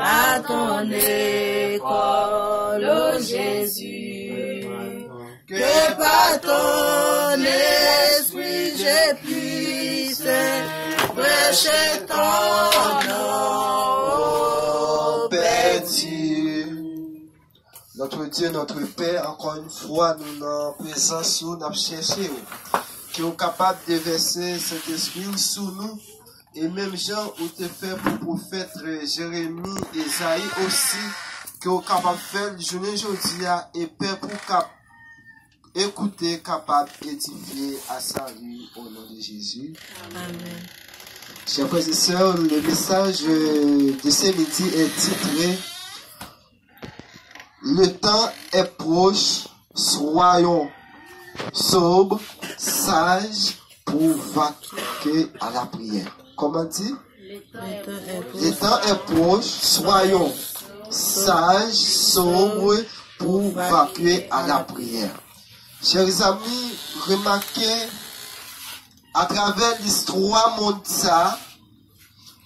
à ton école, ô Jésus. Que par ton esprit je puisse prêcher ton nom, Père Dieu. Notre Dieu, notre Père, encore une fois, nous en présence, nous avons cherché, qui est capable de verser cet esprit sur nous. Et même Jean, où te fait pour prophète Jérémie et Isaïe aussi, qui est capable de faire le journée aujourd'hui, et Père pour écouter, capable d'édifier à sa vie au nom de Jésus. Amen. Chers frères et sœurs, le message de ce midi est titré « Le temps est proche, soyons sobres, sages pour vaquer à la prière. » Comment dit? Le temps est proche, soyons sages, sobres pour vaquer à la prière. Chers amis, remarquez à travers l'histoire mondiale,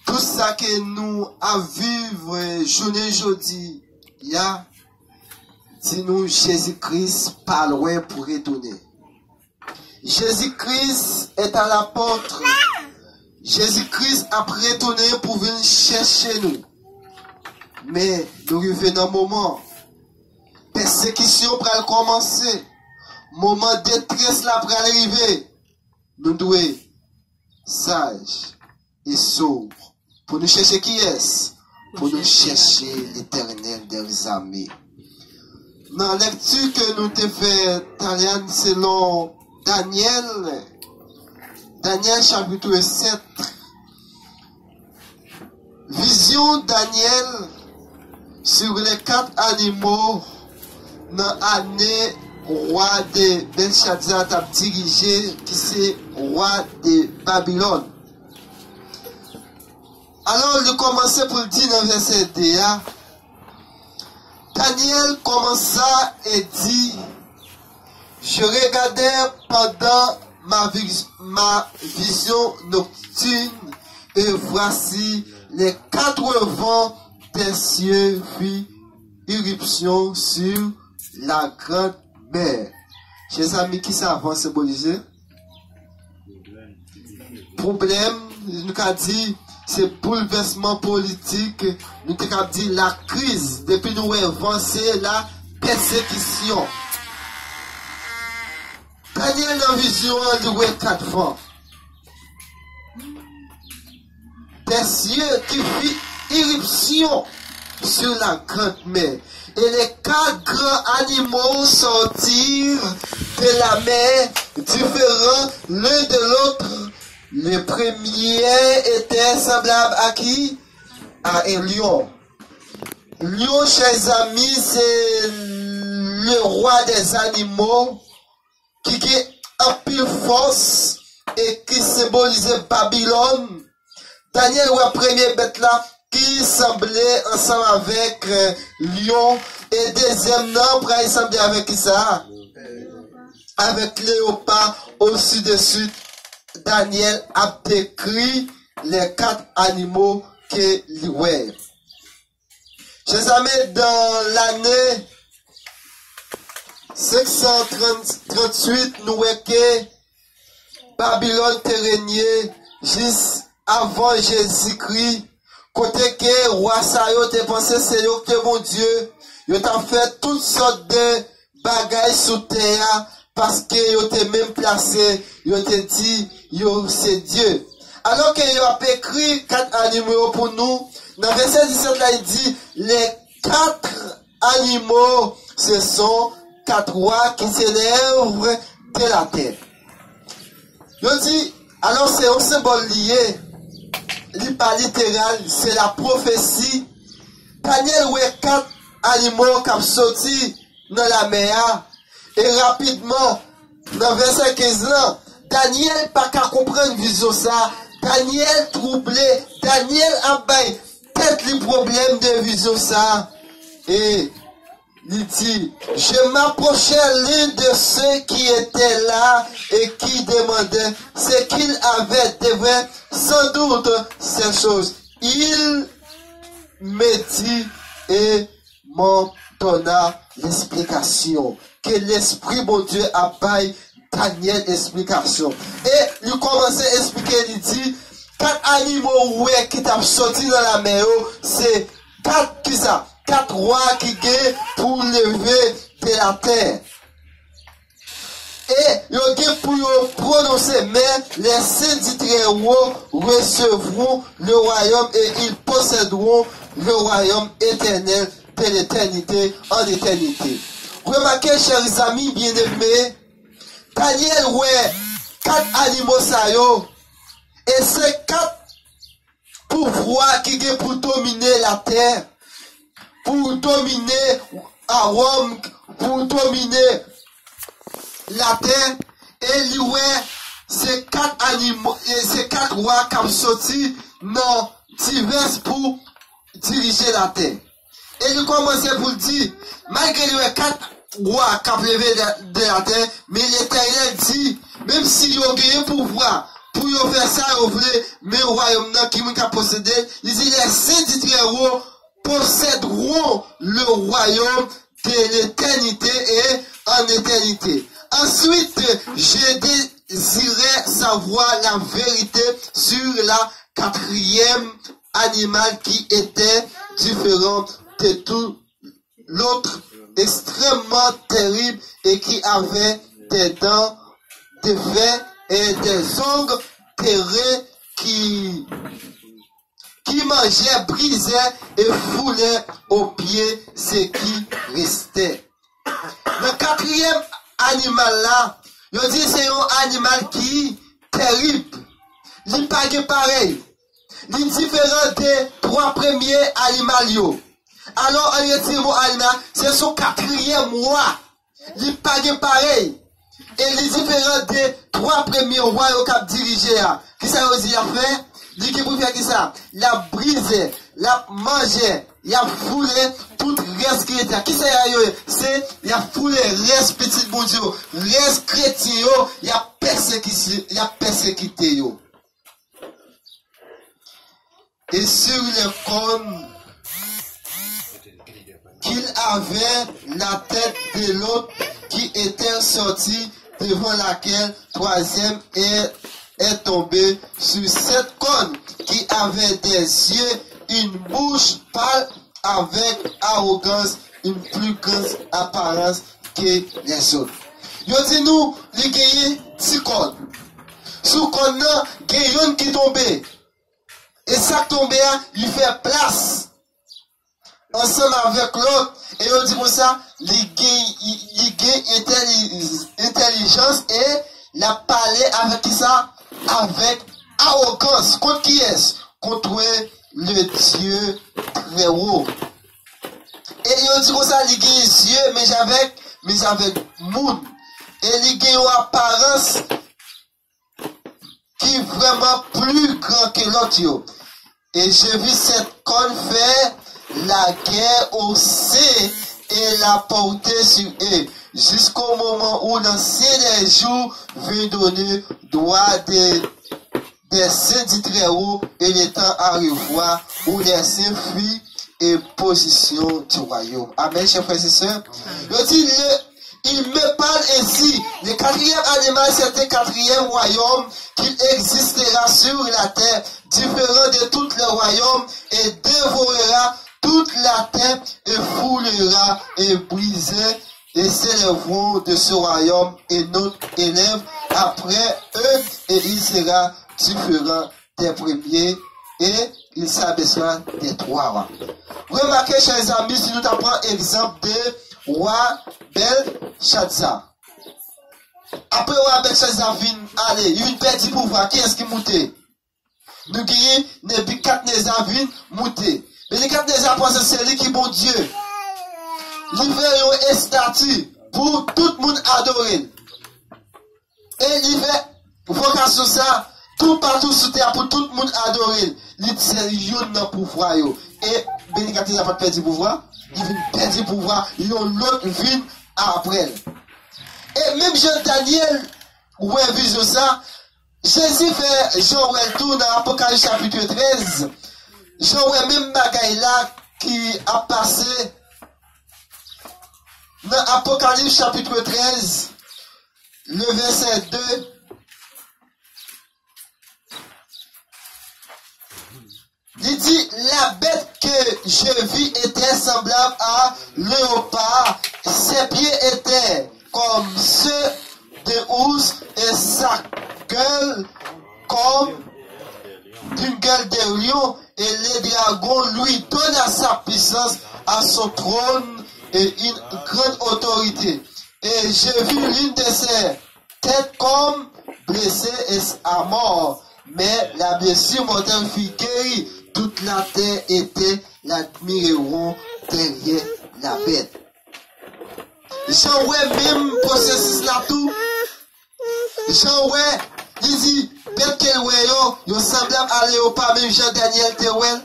tout ça que nous à vivre journée aujourd'hui, il y a, dis-nous, Jésus-Christ pas loin pour retourner. Jésus-Christ est à la porte. Jésus-Christ a retourné pour venir chercher nous. Mais nous revenons un moment. Persécution pour commencer. Moment de détresse là pour arriver. Nous devons être sages et sobres. Pour nous chercher qui est-ce? Pour nous chercher l'Éternel des amis. Dans la lecture que nous avons fait, selon Daniel chapitre 7, vision Daniel sur les 4 animaux dans l'année roi de Belshazzar a dirigé, qui c'est roi de Babylone. Alors, il commençait pour le dire dans le verset 2, Daniel commença et dit, je regardais pendant ma vision nocturne, et voici les 4 vents des cieux firent irruption sur la grande mer. Chers amis, qui ça va symboliser? Problème, nous avons dit, c'est bouleversement politique, nous avons dit la crise, depuis nous avancer la persécution. Daniel dans la vision, il y a 4 vents. Des cieux qui fit irruption sur la grande mer. Et les 4 grands animaux sortirent de la mer, différents l'un de l'autre. Le premier était semblable à qui? À un lion. Lion, chers amis, c'est le roi des animaux qui a en pile force et qui symbolisait Babylone. Daniel, le premier bête là, qui semblait ensemble avec lion, et deuxième nom, pour sembler avec ça? Avec léopard, au-dessus de suite. Daniel a décrit les 4 animaux qu'il voit. Chers amis, dans l'année 538, nous voyons que Babylone te régné juste avant Jésus-Christ. Côté que roi Sayo te pensé c'est yo que mon Dieu, yo t'a fait toutes sortes de bagailles sous terre parce que yo te même placé, yo te dit yo c'est Dieu. Alors que yo a écrit 4 animaux pour nous, dans verset 17 là il dit les 4 animaux ce sont 4 rois qui s'élèvent de la terre. Yo dit alors c'est un symbole lié. Pas littéral, c'est la prophétie. Daniel oué 4 animaux qui sont sortis dans la mer. Et rapidement, dans verset 15 là, Daniel pas qu'à comprendre vision ça. Daniel troublé. Daniel a bail tête les problèmes de vision ça. Et il dit, je m'approchais l'un de ceux qui étaient là et qui demandaient ce qu'il avait de vrai, sans doute ces choses. Il me dit et m'en donna l'explication. Que l'Esprit, bon Dieu, a baillé Daniel explication. Et il commence à expliquer, il dit, 4 animaux ouais, qui t'ont sorti dans la mer, c'est 4 qui ça? 4 rois qui gagnent pour lever de la terre. Et il y a pour prononcer, mais les saints du Très-Haut recevront le royaume et ils posséderont le royaume éternel de l'éternité en éternité. Remarquez, chers amis bien-aimés, Daniel, ouais, 4 animaux ça yo, et c'est 4 pouvoirs qui sont pour dominer la terre, pour dominer à Rome, pour dominer la terre, et ouais, c'est 4 animaux, et c'est 4 rois qui ont sorti dans divers pour diriger la terre. Et il commence pour dire, malgré les 4 rois qui ont levé de la terre, mais l'Éternel dit, même si ils ont gagné pouvoir, pour faire ça, ils voulaient, mais le royaume qui a possédé, il dit, les saints du Très-Haut posséderont le royaume de l'éternité et en éternité. Ensuite, je désirais savoir la vérité sur la 4e animal qui était différent de tout l'autre, extrêmement terrible et qui avait des dents de fer et des ongles terrés qui mangeaient, brisaient et foulaient aux pieds ce qui restait. Le 4e animal là, je dis c'est un animal qui terrible. Il n'est pas pareil. Il est différent des 3 premiers animaux. Alors, en retirant animal, c'est son 4e roi. Il n'est pas pareil. Et il est différent des 3 premiers rois qui ont dirigé. Qui ça veut dire faire? Il dit pour faire qui ça? Il a brisé, il a mangé, il a foulé tout reste qui était. Qui ça y a? C'est, il a foulé reste petit bon Dieu, reste chrétien, il a persécuté. Et sur le cône qu'il avait la tête de l'autre qui était sorti devant laquelle 3e est tombé sur cette cône qui avait des yeux, une bouche pâle avec arrogance, une plus grande apparence que les autres. Yo dit nous, les gagnés 10 cônes. Sous cône, il y a une qui tombait. Et ça tombé, il fait place ensemble avec l'autre. Et on dit pour ça, il intelligence et la parler avec qui ça? Avec arrogance. Contre qui est-ce? Contre le Dieu très haut. Et on dit pour ça, il a les yeux, mais avec monde. Et il a une apparence qui est vraiment plus grand que l'autre. Et j'ai vu cette cône faire la guerre au sein et la porter sur eux, jusqu'au moment où l'ancien des jours veut donner droit des saints du Très-Haut et le temps à revoir où les saints fuient et position du royaume. Amen, chers frères et sœurs. Il me parle ainsi, le 4e animal, c'est le 4e royaume qui existera sur la terre, différent de tout le royaume, et dévorera toute la terre, et foulera, et brisera, et s'élèveront de ce royaume, et notre élève après eux, et il sera différent des premiers, et il s'abaissera des 3 rois. Remarquez, chers amis, si nous apprenons exemple de roi Belshazzar. Après roi Belshazzar vient aller, il perd pouvoir. Qui est-ce qui monte? Nous gagnons Nebuchadnezzar vient monter. Mais Nebuchadnezzar pense que c'est lui qui est bon Dieu. Il fait une statue pour tout le monde adorer. Et il fait vocation ça tout partout sur terre pour tout le monde adorer. Il dit un pouvoir. Et Nebuchadnezzar n'a pas perdu pouvoir. Il vient perdre le pouvoir, il y a l'autre vient après. Et même Jean Daniel, où est vu ça, Jésus fait Jean Weltou dans Apocalypse chapitre 13, J'aurais même bagaille là qui a passé dans Apocalypse chapitre 13, le verset 2. Il dit, la bête que je vis était semblable à léopard. Ses pieds étaient comme ceux de ours et sa gueule comme d'une gueule de lion. Et les dragons lui donna sa puissance à son trône et une grande autorité. Et j'ai vu l'une de ses têtes comme blessée et à mort. Mais la blessure mortelle fut guérie. Toute la terre était l'admiration derrière la bête. J'en ouais même processus là tout. J'en ouais, il dit, bête qu'elle ouais yo semblable à léopard, même Jean-Daniel Tewel.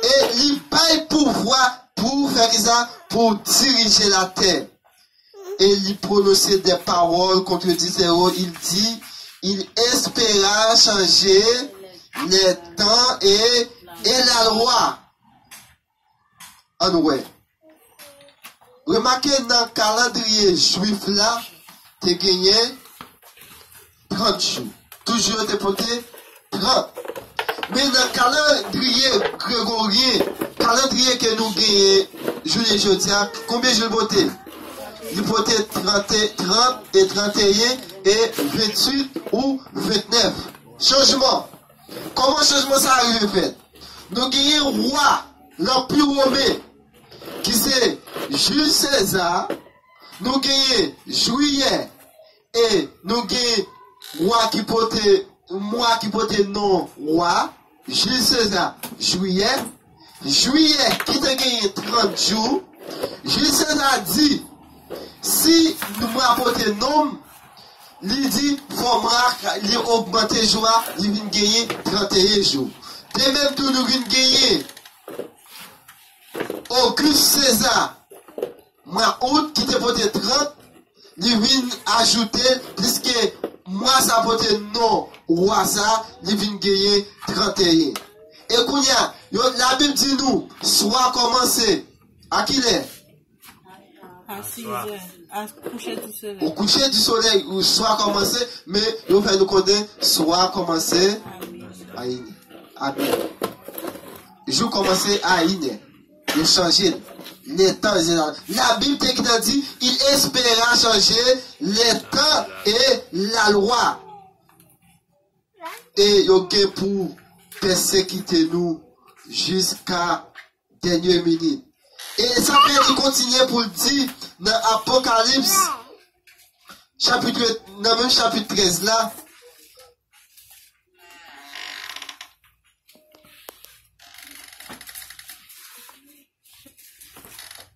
Et il paye pouvoir pour faire ça, pour diriger la terre. Et il prononçait des paroles contre Dieu. Il dit, il espéra changer les temps et la loi. En ouais. Remarquez dans le calendrier juif là, tu gagné 30 jours. Toujours tu porté 30. Mais dans le calendrier grégorien, calendrier que nous gagnons, juillet jeudi, combien je voté? Il votait 30 et 31 et 28 ou 29. Changement. Comment changement ça arrive fait? Nous gagnons roi, l'empire romain, qui c'est Jules César. Nous gagnons juillet et nous gagnons roi qui portait, moi qui portait non roi, Jules César, juillet. Juillet qui te gagné 30 jours. Jules César dit, si nous m'apportons nom, il dit, il augmenter joie, il vient gagner 31 jours. De même tout nous vient gagner Auguste César, moi août qui te porté 30, il vient ajouter, puisque moi ça porte non, roi ça, il vient gagner 31. Et Kounia, la Bible dit nous, soit commencé, à qui l'est? À 6 heures, à coucher du soleil. Au coucher du soleil, ou soit commencé, mais nous faisons nous connaître, soit commencé à Iné. Amen. Je commencer à Iné. Il changer les temps. La Bible qui dit, il espéra changer les temps et la loi. Et il y a pour persécuter nous jusqu'à dernière minute. Et ça peut continuer pour le dire dans Apocalypse, dans même chapitre 13 là.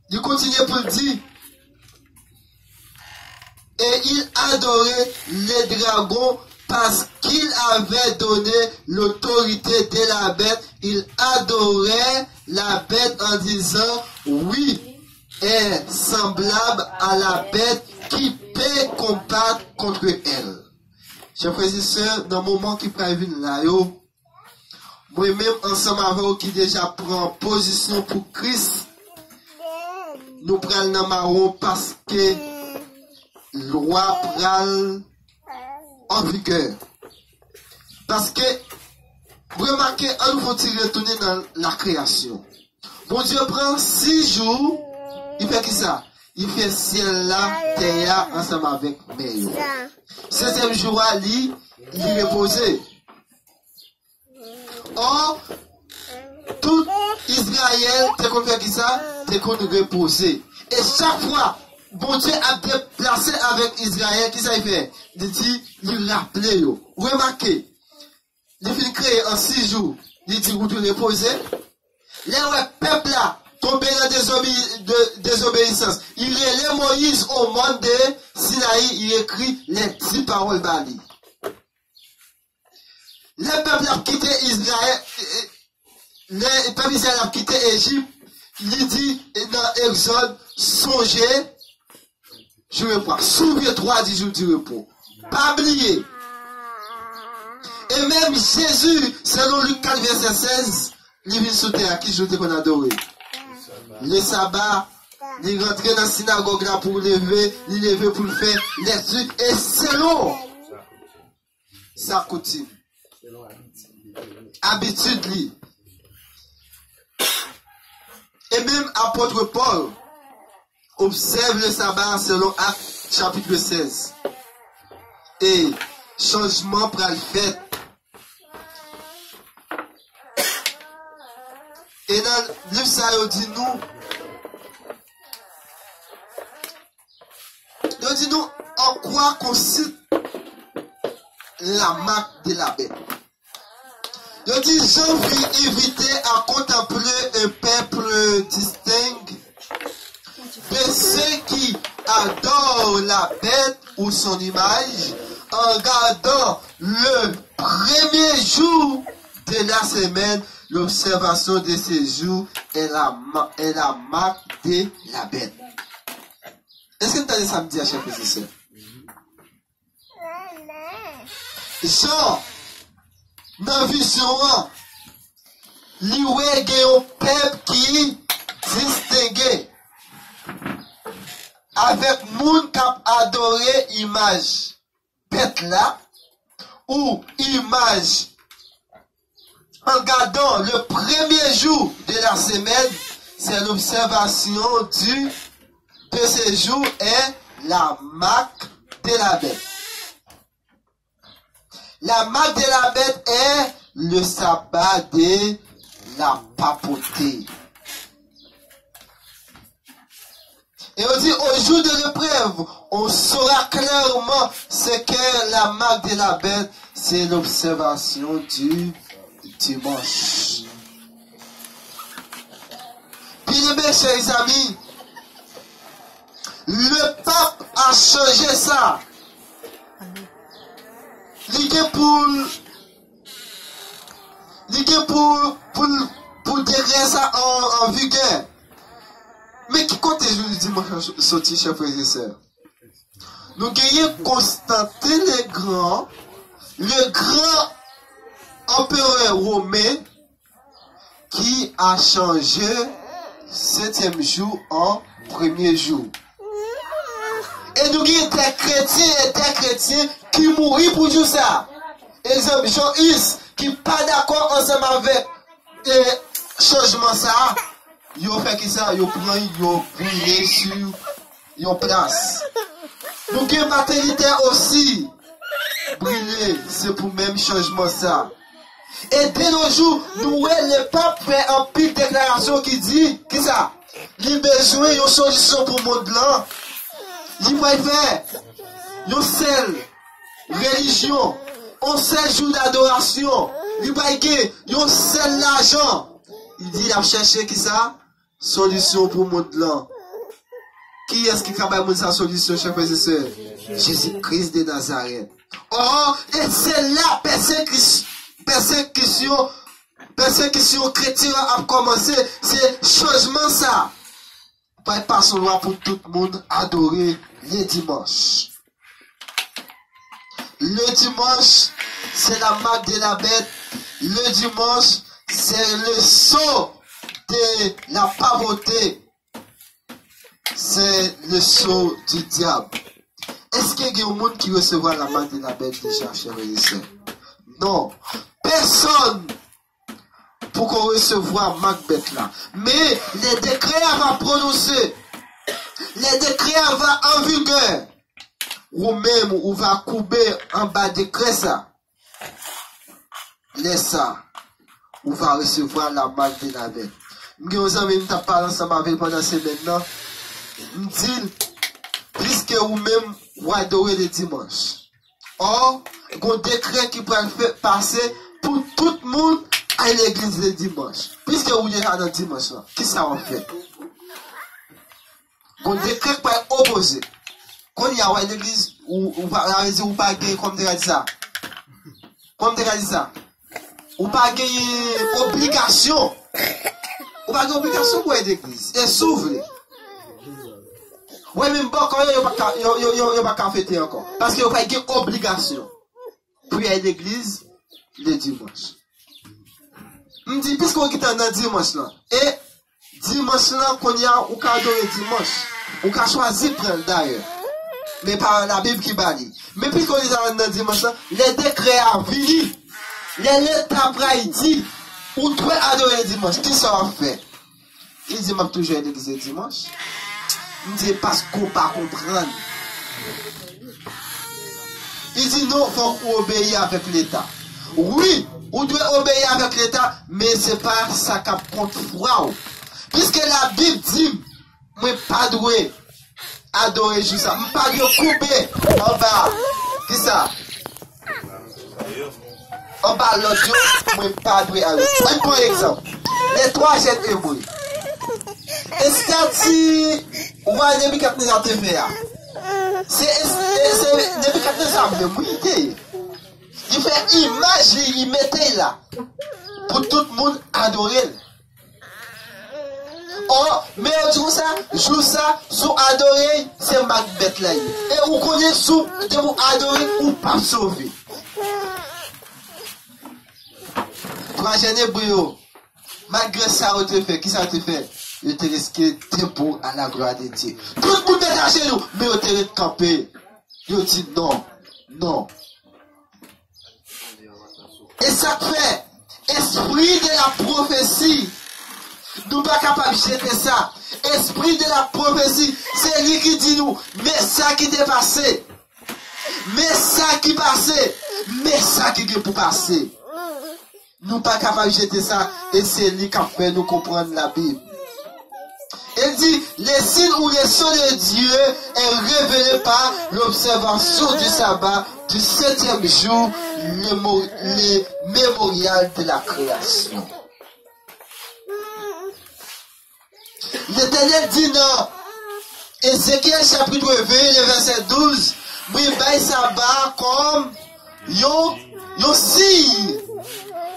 Il continue pour le dire. Et il adorait les dragons parce qu'il avait donné l'autorité de la bête. Il adorait la bête en disant, oui, est semblable à la bête qui peut combattre contre elle. Chers frères et sœurs, dans le moment qui prévient là, moi-même ensemble avec vous qui déjà prend position pour Christ, nous prenons dans marron parce que loi prend en vigueur. Parce que, remarquez, on nous faut retourner dans la création. Bon Dieu prend 6 jours, il fait qui ça? Il fait ciel là, terre ensemble avec mer. 7e jour, il reposait. Or, tout Israël, t'es qu'on fait qui ça? T'es qu'on reposer. Et chaque fois, bon Dieu a déplacé avec Israël, qui ça il fait? Il dit, il rappelait yo. Remarquez, il fait créer en 6 jours, il dit, vous devez reposer. Les peuple là, tombé dans désobéissance. Il relève Moïse au monde de Sinaï, il écrit les 10 paroles bali. Les peuples ont quitté Israël, les peuples israéliens ont quitté Égypte, il dit dans Exode, songez, je reprends, souviens-toi du jour du repos. Pas oublier. Et même Jésus, selon Luc 4, verset 16, il vient sauter à qui je te qu'on adore. Le sabbat, il rentrait dans la synagogue là pour lever, il levait pour le faire les trucs. Et selon sa coutume, habitude li. Et même apôtre Paul observe le sabbat selon Actes chapitre 16. Et changement pour le fait. Et dans le livre ça, il dit nous en quoi consiste la marque de la bête. Il dit Jean fut invité à contempler un peuple distinct de ceux qui adorent la bête ou son image en gardant le premier jour de la semaine. L'observation de ces jours est la marque de la bête. Est-ce que vous avez samedi à chers frères et sœurs? Jean, dans la vision, il y a un peuple qui distingué avec moun qui a adoré image bête là ou image en gardant le premier jour de la semaine. C'est l'observation de ce jour est la marque de la bête. La marque de la bête est le sabbat de la papauté. Et on dit au jour de l'épreuve, on saura clairement ce qu'est la marque de la bête. C'est l'observation du dimanche. Bien aimés, chers amis, le pape a changé ça. L'idée pour décrire ça en vigueur. Mais qui compte le dimanche sorti, chers frères et sœurs? Nous gagnons Constantin le grand empereur romain qui a changé 7e jour en premier jour. Et nous avons des chrétiens qui mourent pour tout ça. Exemple, Jean-Hus qui n'est pas d'accord ensemble avec le changement ça. Ils ont fait ça, ils ont brûlé sur une place. Nous avons Martin Luther aussi. Brûlé, c'est pour le même changement ça. Et dès nos jours, nous le pape fait un petite déclaration qui dit, qui ça? Il a besoin d'une solution pour le monde blanc. Il va faire une seule religion, un seul jour d'adoration. Il va faire un seul argent. Il dit, il a cherché qui ça? Solution pour le monde blanc. Qui est-ce qui travaille sa solution, chers frères et sœurs? Jésus-Christ de Nazareth. Or, et c'est là, persécution chrétienne a commencé. C'est changement ça. Pas son loi pour tout le monde adorer le dimanche. Le dimanche, c'est la marque de la bête. Le dimanche, c'est le sceau de la pauvreté. C'est le sceau du diable. Est-ce qu'il y a un monde qui recevra la marque de la bête déjà, chers frères et sœurs? Non. Personne pour qu'on recevoir la marque bête là. Mais les décrets va prononcer. Les décrets va en vigueur. Ou même, on va couper en bas décret ça. Laisse ça. On va recevoir la marque de la bête. Nous avons parlé ensemble avec pendant ces maintenant. Nous disons, puisque vous-même, vous adorez le dimanche. Or, il y a un décret qui peut passer pour tout le monde à l'église le dimanche. Puisque vous êtes dans le dimanche, qu'est-ce que ça en fait? Il y a un décret qui peut être opposé. Quand il y a une église, vous ne pas gagner comme tu as dit ça. Comme tu as dit ça. Vous pas gagner obligation. Vous pas gagner obligation pour l'église. Et s'ouvre. Oui, même bon, quand il n'y a pas qu'à fêter encore. Parce qu'il n'y a pas d'obligation. Pour y aller à l'église, le dimanche. Me dit, puisqu'on est dans dimanche là, et dimanche là, qu'on y a, ou qu'à adorer dimanche, ou qu'à choisir prendre d'ailleurs. Mais par la Bible qui bannit. Mais puisqu'on est dans dimanche là, les décrets à venir, l'État dit, ou doit adorer dimanche, qui ça va faire? Il dit, m'a toujours l'église dimanche. Il dit, parce qu'on ne peut pas comprendre. Il dit, non, il faut qu'on obéisse avec l'État. Oui, on doit obéir avec l'État, mais ce n'est pas ça qui compte foi. Puisque la Bible dit, moi, pas doué adorer juste ça. Je ne pas couper en bas. Qui ça? En bas, l'autre jour, je ne pas doué adorer. Un bon exemple. Les trois jeunes hébreux. Est-ce que on va Nebuchadnezzar te faire? C'est Nebuchadnezzar de mouiller. Il fait image, il mettait là. Pour tout le monde adorer. Oh, mais joue ça, sous adorer, c'est Macbeth là. Et vous connaissez sous, de vous adorer ou pas sauver. Trois jeunes hébreux, malgré ça, on te fait, qui ça te fait? Il te risqué pour à la gloire de Dieu. Tout le monde est chez nous, mais on te campé. Il dit non, non. Et ça fait, esprit de la prophétie. Nous pas capables de jeter ça. Esprit de la prophétie, c'est lui qui dit nous, mais ça qui est passé. Mais ça qui passé. Mais ça qui est pour passer. Nous pas capables de jeter ça. Et c'est lui qui a fait nous comprendre la Bible. Il dit, les signes ou les sons de Dieu est révélé par l'observation du sabbat du 7e jour, le mémorial de la création. L'Éternel dit dans Ézéchiel chapitre 20, le verset 12, oui, ben sabbat comme yon signe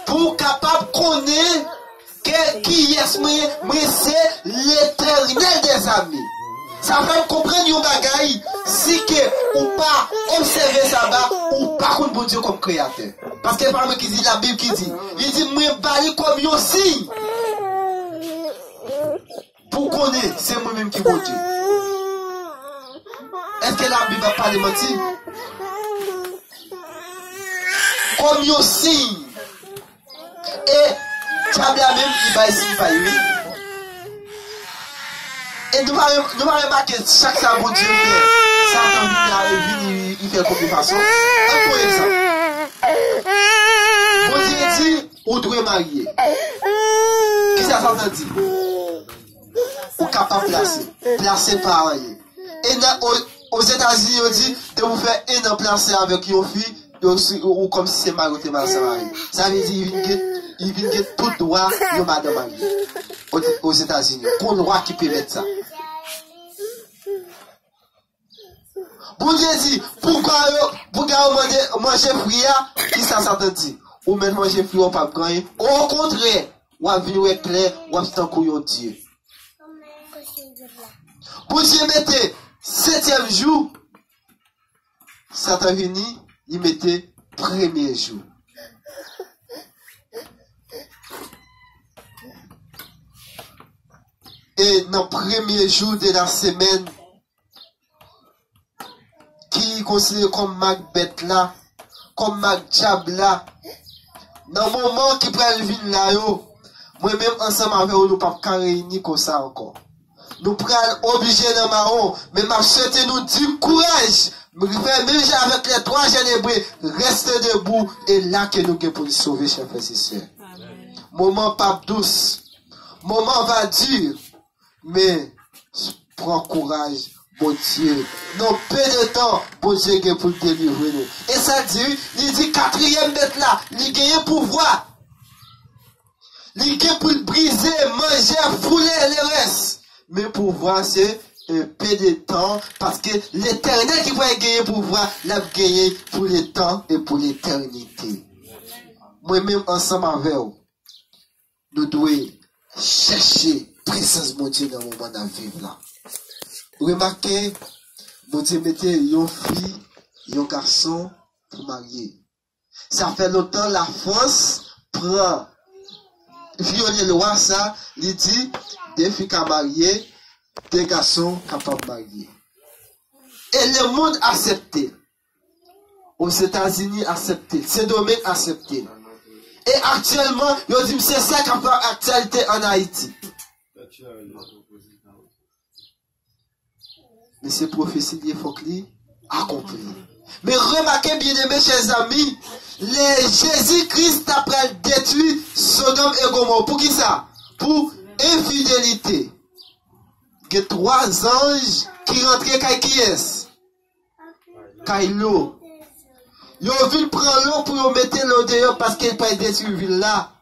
pour capable connaître qui est c'est l'Éternel des amis. Ça fait comprendre yon bagay si que ou pas observer sabbat ou pas contre bon Dieu comme créateur. Parce que par exemple qui dit la Bible qui dit, il dit moi bali comme yon signe. Pour connaître, c'est moi-même qui bon Dieu. Est-ce que la Bible va pas les mentir? Comme yon signe. Et Diable même, il va ici, il va y. Et nous allons remarquer chaque fois que Dieu fait, Satan vient, il fait comme de façon. Un pour exemple. Bon Dieu dit, on doit marier. Qui ça Satan dit? On est capable de placer. Placer par rien. Et aux États-Unis, on dit de vous faire un an placer avec une fille, ou comme si c'est marié ou marié. Ça veut dire, il vient de tout droit de madame mariée aux États-Unis. Qu'on droit qui peut mettre ça. Bon Dieu dit, pourquoi vous manger fruit, qui ça Satan dit? Ou même manger fruit, on pas gagner. Au contraire, on va venir clair, on va se couillon Dieu. Bon Dieu mettait 7e jour, Satan venu, il mettait 1er jour. Et dans le premier jour de la semaine, qui est considéré comme Macbeth là, comme Macjab là, dans le moment qui prend le vin là, moi-même ensemble avec nous, nous ne pouvons pas réunir comme ça encore. Nous prenons obligé dans marron, mais ma souhaite nous du courage. Même avec les trois jeunes hébreux, restez debout et là que nous avons pour nous sauver, chers frères et sœurs. Moment pas douce, moment va dur, mais prends courage, bon Dieu. Non, peu de temps, bon Dieu est pour délivrer nous. Et ça dit, il dit 4e bête là, il gagne pouvoir. Il gagne pour briser, manger, fouler les restes. Mais pouvoir, c'est un peu de temps, parce que l'Éternel qui va gagner pouvoir, l'a gagné pour le temps et pour l'éternité. Moi-même, ensemble avec vous, nous devons chercher présence de Dieu dans le moment de vivre là. Remarquez, mon Dieu mettait une fille, un garçon pour marier. Ça fait longtemps la France prend violer le roi, ça, il dit, des filles à marier, des garçons capables de marier. Et le monde accepté. Aux États-Unis accepté. Ces domaines acceptés. Et actuellement, il dit, c'est ça qui fait actualité en Haïti. Mais ces prophéties, il faut qu'il accomplit. Mais remarquez bien aimés, chers amis, les Jésus-Christ après détruit Sodome et Gomorrhe. Pour qui ça? Pour infidélité. Il y a 3 anges qui rentraient qui est? L'eau. Ils ont vu prendre l'eau pour mettre l'eau dehors parce qu'ils n'ont pas détruit la ville là.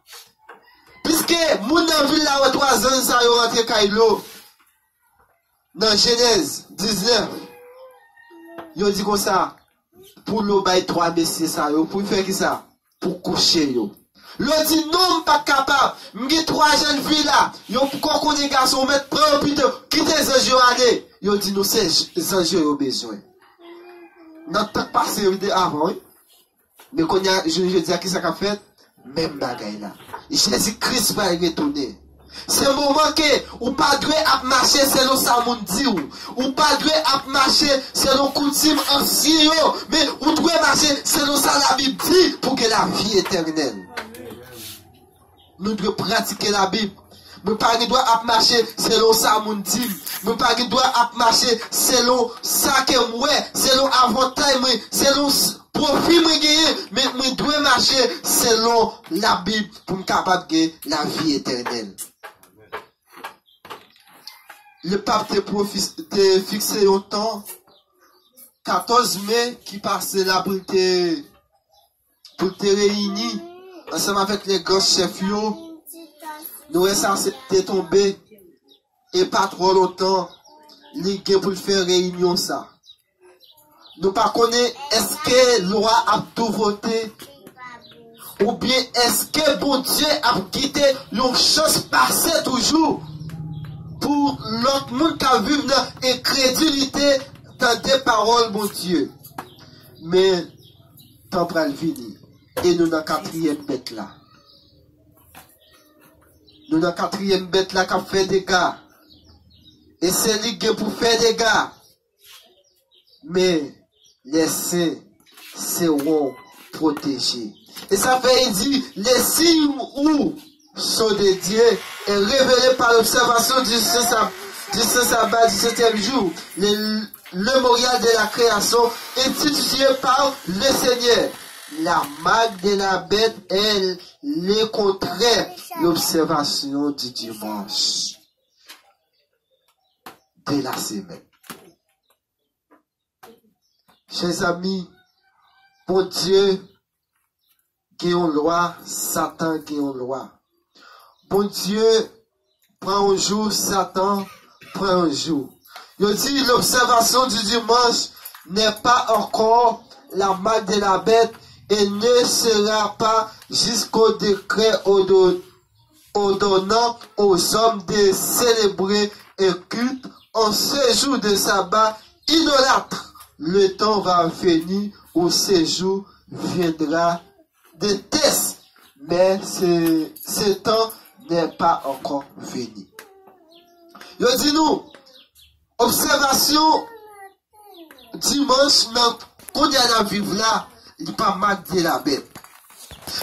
Puisque moun dans ville là, 3 anges ça ont rentré l'eau. Dans Genèse 19, ils ont dit comme ça. Pour l'eau, 3 messieurs ça, pour faire qui ça? Pour coucher yo. L'eau dit non, pas capable. M'gé 3 jeunes filles là. Yo pour qu'on ait garçon mettre prendre plutôt quitter les anges aller. Yo dit nous c'est les anges ont besoin. Notre temps passé avant. Mais quand je dis à qui ça qu'a fait même bagaille là. Jésus-Christ va y retourner. C'est le moment que ou pas doué à marcher selon ça moun dit ou pas doué à marcher selon coutume ancien mais ou doit marcher selon ça la Bible dit pour que la vie éternelle. Nous devons pratiquer la Bible. Mais pas doit marcher selon ça moun dit. Mais pas doit marcher selon ça que moi, selon avantage moi, selon profit moi gagner, mais moi dois marcher selon la Bible pour me capable de la vie éternelle. Le pape te fixé un temps, 14 mai, qui passait là pour te réunir, ensemble avec les grands chefs, nous ça t'est tombé, et pas trop longtemps, les gars pour faire réunion ça. Nous pas connaît, est-ce que loi a tout voté, ou bien est-ce que bon Dieu a quitté une chose passée toujours, pour l'autre monde qui a vu dans incrédulité dans des paroles, mon Dieu. Mais, temps pour le venir. Et nous dans la 4e bête là. Nous dans la 4e bête là qui a fait des gars. Et c'est lui qui pour faire des gars. Mais, les saints seront protégés. Et ça fait dire, les signes où sont de Dieu est révélé par l'observation du Saint Sabbat du 7e jour. Le mémorial de la création institué par le Seigneur. La marque de la bête est le contraire, l'observation du dimanche de la semaine. Chers amis, pour Dieu qui est en loi, Satan qui est en loi. Bon Dieu prend un jour, Satan prend un jour. Il dit l'observation du dimanche n'est pas encore la marque de la bête et ne sera pas jusqu'au décret ordonnant aux hommes de célébrer un culte en ce jour de sabbat idolâtre. Le temps va venir où ce jour viendra de test, mais ce temps n'est pas encore venu. Je dis nous, observation dimanche, quand il y a la vivre là, il n'y a pas mal de la bête.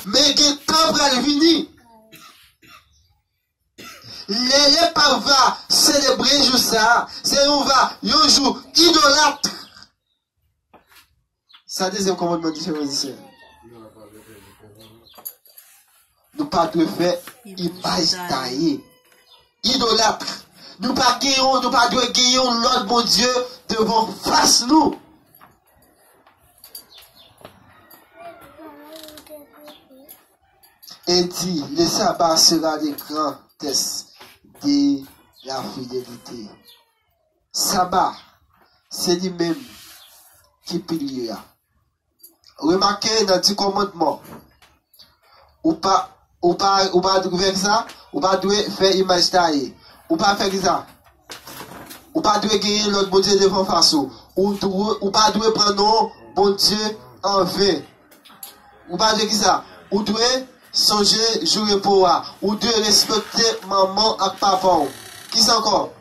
Mais il y a un temps pour venir. Les pas va célébrer jour ça, c'est on va un jour idolâtre. Ça deuxième commandement du Seigneur. Nous pas de faire image taillée. Idolâtre. Nous pas gagnons, nous pas de gagner l'autre bon Dieu devant face nous. Et dit, le sabbat sera le grand test de la fidélité. Sabbat, c'est lui-même qui pilier. Remarquez dans le commandement, ou pas faire ça, ou pas faire image taillée, ou pas faire ça, ou pas gagner l'autre bon Dieu devant face, ou pas prendre bon Dieu en vain. Ou pas de qui ça? Ou doit songer jouer pour ou doit respecter maman et papa. Qui c'est encore?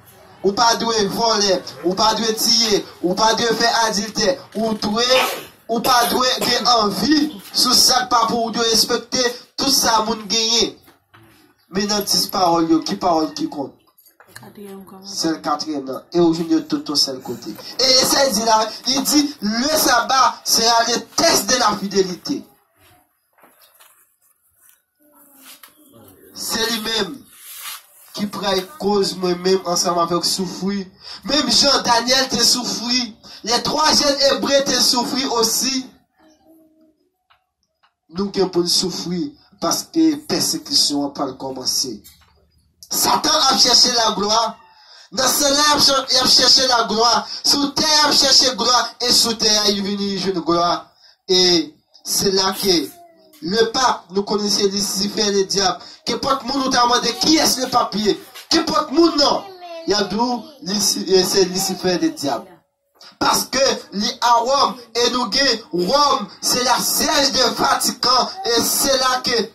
Ou pas doit voler, ou pas doit tirer, ou pas doit faire adultère, ou pas doit avoir envie sous ça papa ou doit respecter tout ça moun gagné. Mais dans 10 paroles, qui parole qui compte? C'est le quatrième. Et aujourd'hui, tout c'est le côté. Et ça dit là, il dit, le sabbat sera le test de la fidélité. C'est lui-même qui prend cause moi-même ensemble avec souffrir. Même Jean-Daniel te souffri. Les 3 jeunes hébreux te souffri aussi. Nous qui pouvons souffrir parce que persécution n'a pas commencé. Satan a cherché la gloire. Dans le ciel, il a cherché la gloire. Sous terre, il a cherché gloire. Et sous terre, il est venu une gloire. Et c'est là que le pape, nous connaissons Lucifer et le diable. Que pas de monde nous a demandé qui est le papier. Que pas de monde non. Il y a d'où c'est Lucifer et le diable. Parce que les à Rome et nous Rome, c'est la siège de Vatican. Et c'est là que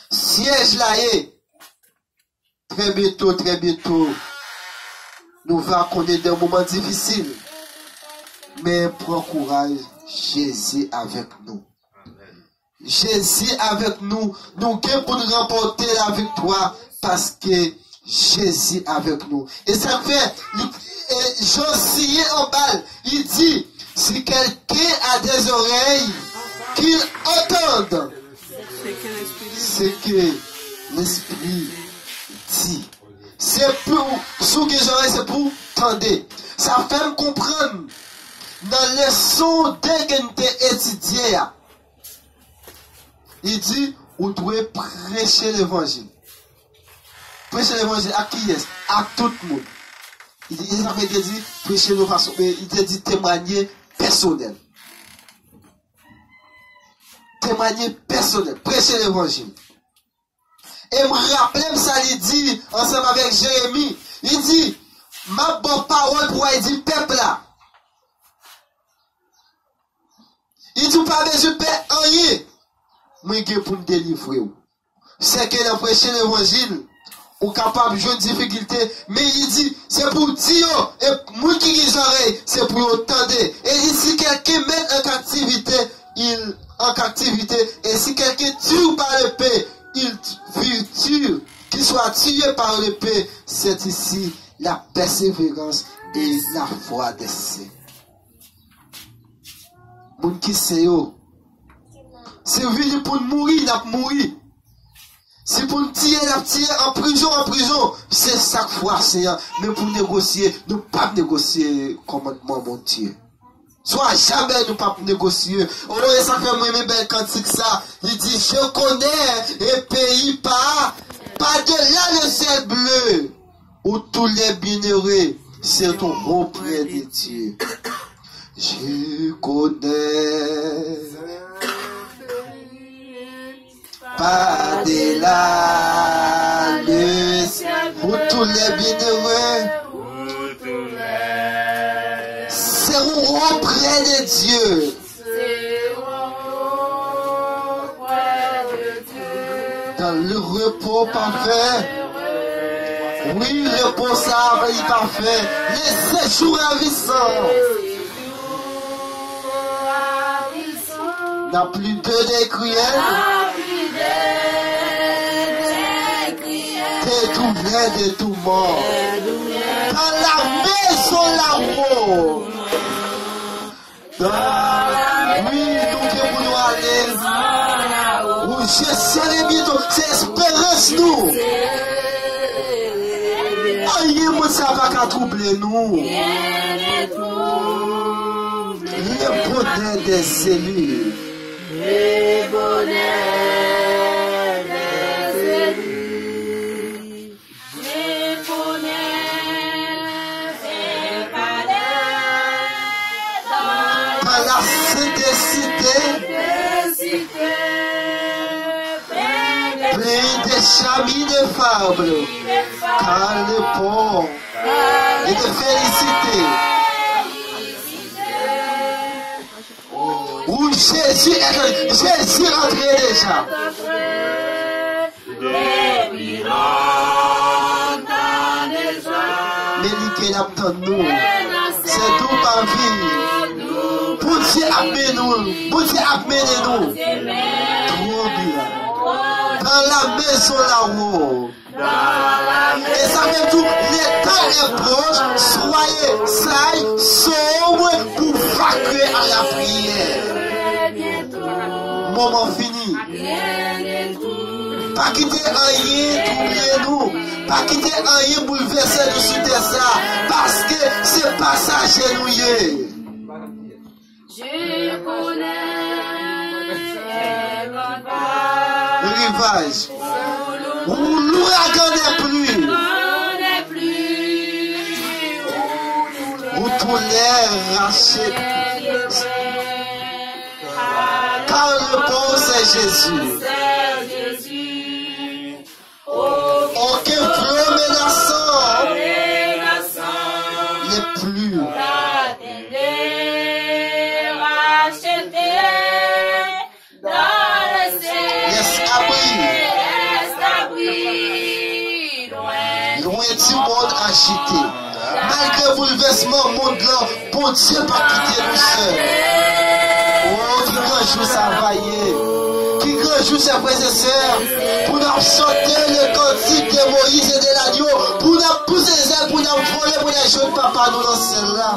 siège là est. Très bientôt, nous allons connaître des moments difficiles. Mais prends courage, Jésus avec nous. Jésus avec nous, nous pour nous remporter la victoire parce que Jésus avec nous. Et ça fait, Josué en balle, il dit, si quelqu'un a des oreilles, qu'il entende ce que l'Esprit dit. C'est pour, sous que j'aurais, c'est pour tendre. Ça fait me comprendre dans les sons d'égalité étudiée. Il dit, vous devez prêcher l'évangile. Prêcher l'évangile à qui est? À tout le monde. Il dit, prêcher de façon, il dit témoigner personnel. Témoigner personnel. Prêcher l'évangile. Et me rappelle ça, il dit, ensemble avec Jérémie, il dit, ma bonne parole pour il dit, peuple là. Il dit, pas besoin de paix en rien. Moi, je pour me délivrer. C'est que dans prêcher l'évangile, ou capable de jouer une difficulté, mais il dit, c'est pour dire, et moi qui les oreilles, c'est pour entendre. Et il dit, si quelqu'un met en captivité, et si quelqu'un tue par l'épée, il tue, qu'il soit tué par l'épée, c'est ici la persévérance et la foi des saints. Moun qui sait yo, c'est venu pour mourir, il a mouru. Si pour nous tirer, la tirer en prison, c'est ça que foi, Seigneur. Mais pour négocier, nous ne pouvons pas négocier commandement, mon Dieu. Soit jamais nous ne pouvons pas négocier. Oh, et ça fait moi même belle cantique ça. Il dit, je connais un pays pas de là le ciel bleu, où tous les bienheureux se trouveront près de Dieu. Je connais pas de là le ciel bleu, où tous les bienheureux seront près de Dieu. Dans le repos parfait. Oui, le repos ça est parfait. Les séjours ravissants. N'a plus de décriels. T'es tout vrai de tout mort. Dans la maison l'amour. Oui, nous devons aller. Où je serai bientôt. C'est espérance nous. Aïe, moi ça va qu'à troubler nous. Le bonheur des élus. Le bonheur des élus. Le bonheur des palais. Dans la cité. Plein de chamis de fables. Car le pont et de félicité. Où Jésus est rentré déjà. Mais il attend nous. C'est tout par vie. Pour Dieu amener nous. Pour Dieu amener nous. Trop bien. Dans la maison là-haut. Et ça veut dire, le temps est proche, soyez sages, sobres pour vaquer à la prière. Moment fini. Pas quitter rien, troublez nous. Pas quitter rien, bouleverser nous sur des ça. Parce que c'est passager nous. Je connais le rivage. L'ouragan n'est plus. Où tout l'air rachète. Car le bon c'est Jésus. Aucun flot menaçant n'est plus. Du monde agité. Malgré le bouleversement, mon là, bon Dieu pas quitter nous seuls. Oh, qui grand jour ça va y. Qui grand jour ça frères et sœurs. Pour nous chanter le cantique de Moïse et de l'agneau. Pour nous pousser les ailes, pour nous voler, pour nous jouer papa nous dans celle-là.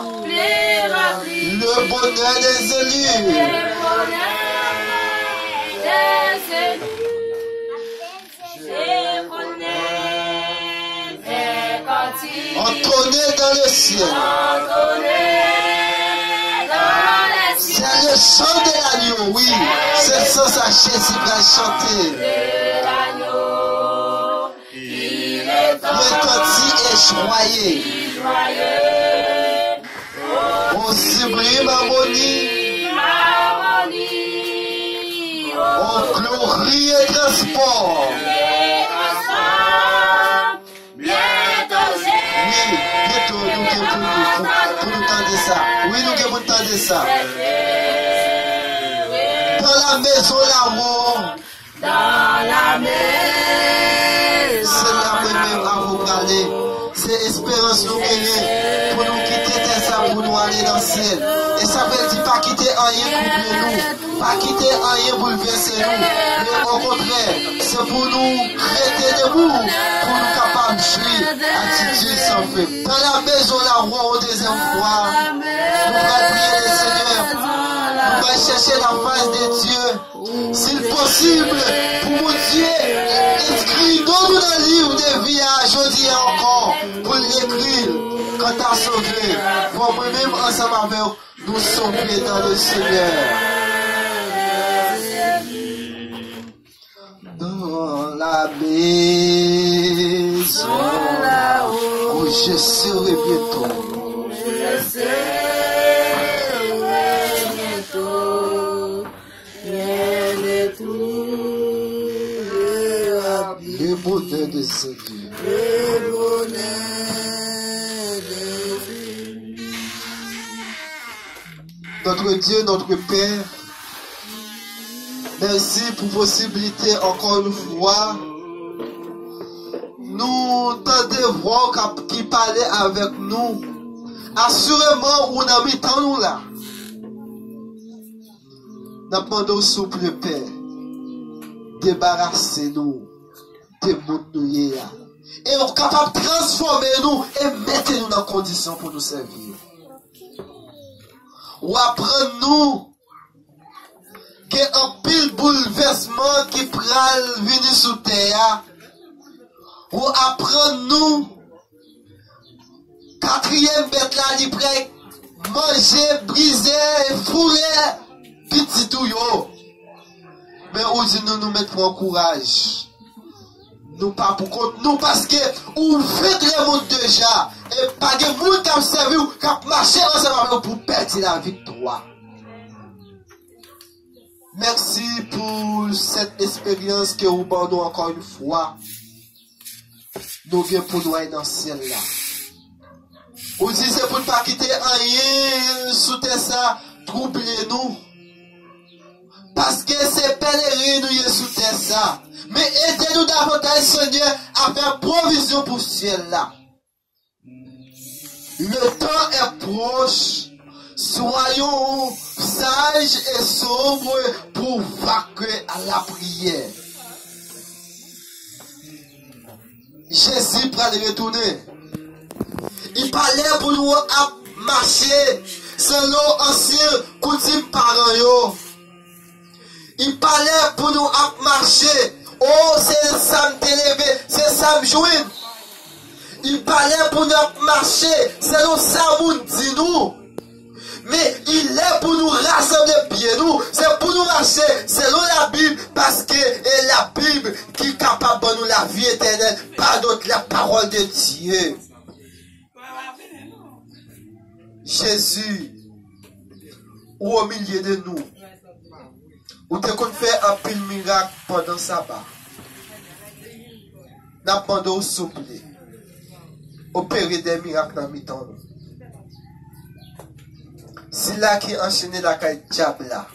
Le bonheur des élus. Entonné dans le ciel. C'est le chant de l'agneau, oui. C'est sans sa chaise qui va chanter. Le cantique est joyeux. On sublime harmonie. On glorie et transport. Oui, nous devons entendre ça. Dans la maison l'amour. Dans la maison. C'est la même à vous parler. C'est l'espérance nous gagner pour nous quitter ça, pour nous aller dans le ciel. Et ça veut dire pas quitter rien couper nous, pas quitter rien bouleverser nous. Mais au contraire, c'est pour nous rester debout, pour nous capables de jouer attitude sans feu. Dans la maison l'amour, au deuxième fois, nous allons prier le Seigneur. Nous allons chercher la face de Dieu. S'il possible, pour mon Dieu, inscris-nous dans le livre de vie à aujourd'hui encore, pour l'écrire quand tu as sauvé. Pour moi-même, ensemble avec nous sauver dans le Seigneur. Dans la maison, où je serai bientôt. Le bonheur de ce Dieu. Le bonheur de Dieu. Notre Dieu, notre Père, merci pour possibilité encore une fois. Nous t'entendons voir qui parlait avec nous. Assurément, on a mis tant nous là. Nous demandons souple Père. Débarrassez-nous de monde nous et on est capable de transformer nous et mettre nous dans condition pour nous servir. Ou apprendre nous qu'il y a un pile bouleversement qui pral venir sous terre. Ou apprendre nous quatrième bête là qui prêt manger, briser, fourrer petit tout yo. Mais on dit nous mettons en courage. Nous pas pour compte nous parce que on fait le monde déjà. Et pas de monde qui a servi ou qui a marché ensemble pour perdre la victoire. Merci pour cette expérience que vous donnez encore une fois. Nous venons pour nous aller dans le ciel là. Vous dites pour ne pas quitter rien sous ça, troubler nous. parce que c'est pèlerin nous y est sous terre ça. Mais aidez-nous davantage, Seigneur, à faire provision pour ce ciel-là. Le temps est proche. Soyons sages et sobres pour vaquer à la prière. Jésus prend le retourner. Il parlait pour nous à marcher selon ancien coutume parents yo. Il parlait pour nous à marcher. Oh, c'est ça me levé, c'est ça me jouer. Il parlait pour nous marcher selon ça nous dit nous. Mais il est pour nous rassembler bien nous. C'est pour nous marcher selon la Bible. Parce que c'est la Bible qui est capable de nous la vie éternelle. Par d'autres, la parole de Dieu. Jésus, ou au milieu de nous, ou te qu'on fait un pile miracle pendant sabbat. N'a pas de souple. Opérer des miracles dans le temps. C'est là qui enchaîné la caille diable là.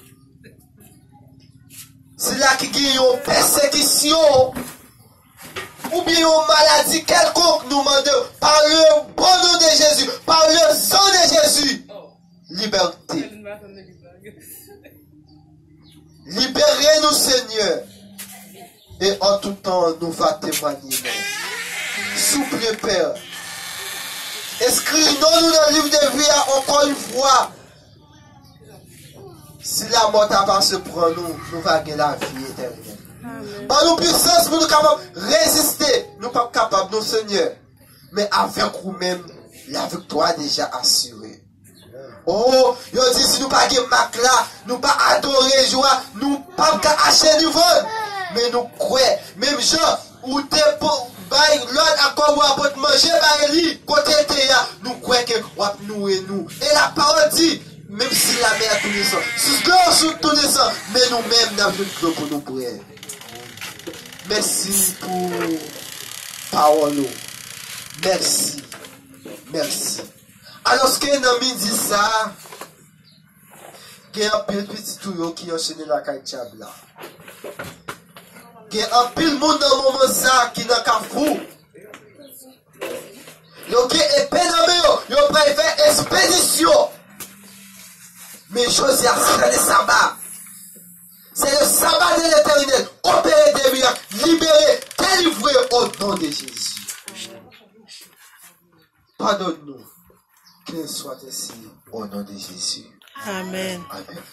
C'est là qui gagne une persécution. Ou bien une maladie quelconque nous demande par le bon nom de Jésus, par le sang de Jésus. Liberté. Libérez-nous, Seigneur. Et en tout temps, nous va témoigner. Souple Père. Inscris-nous dans le livre de vie encore une fois. Si la mort n'a pas se prendre nous, nous va gagner la vie éternelle. Par nos puissances, pour nous capables de résister. Nous ne sommes pas capables, non Seigneur. Mais avec nous-mêmes, la victoire déjà assurée. Oh, yo dit si nous pas gagner Mac là, nous pas adorer joie, nous pas acheter du vol. Mais nous croyons, même gens, où t'es pour l'autre accord ou à manger par lui, côté nous croyons que nous et nous. Et la parole dit, même si la mer tourne ça, sous tourne ça, mais nous-mêmes nous avons une pour nous prier. Merci pour parole. Merci. Merci. Alors que Nami dit ça, il y a un petit tuyau qui enchaîne la caïchab là. Il y a un pile monde dans le moment ça qui n'a qu'à fou. Yo qui est pénamé, yo préfère expédition. Mais Josias, c'est le sabbat. C'est le sabbat de l'éternel. Opérer des miracles, libérer, délivrer au nom de Jésus. Pardonne-nous. Qu'il soit ainsi au nom de Jésus. Amen. Amen.